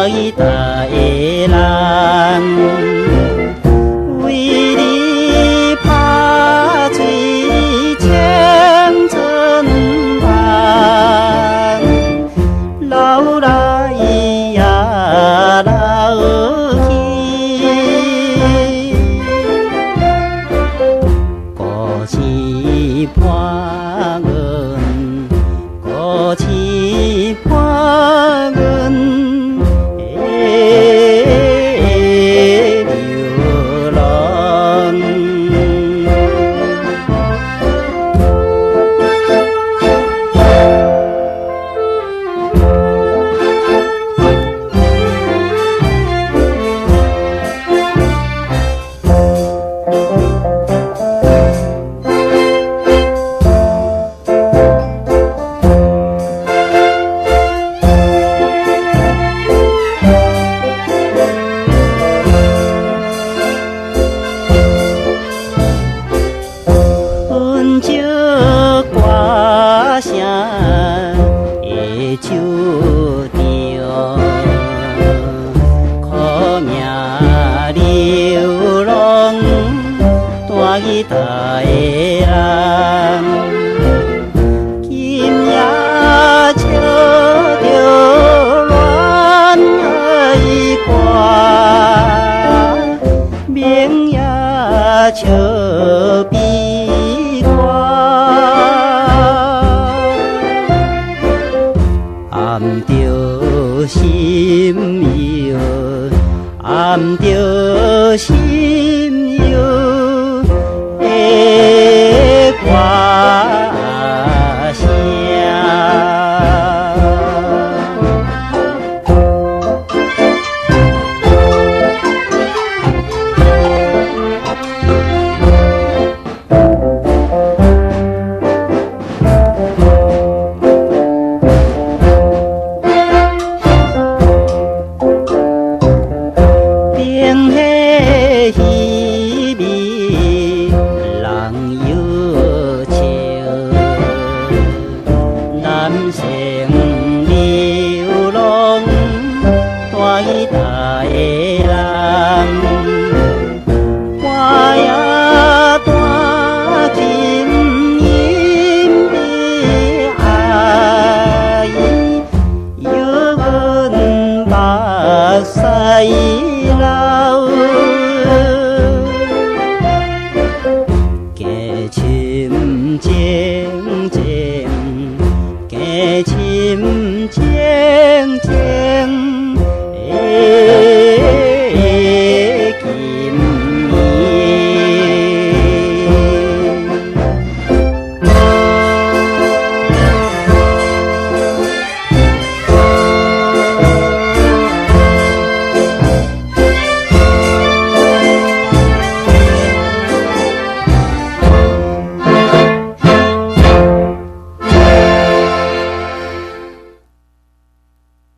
大义大的人，为你拍碎青春梦，老来也老去，古稀伴恩，古稀伴恩。歌声会唱着，苦命流浪大义大的人，今夜笑着恋爱歌，明夜笑悲歌。暗着心忧，暗着心忧的歌声。稀微人忧愁，男性流浪大义大的人，我也弹尽因的爱，犹阮目屎。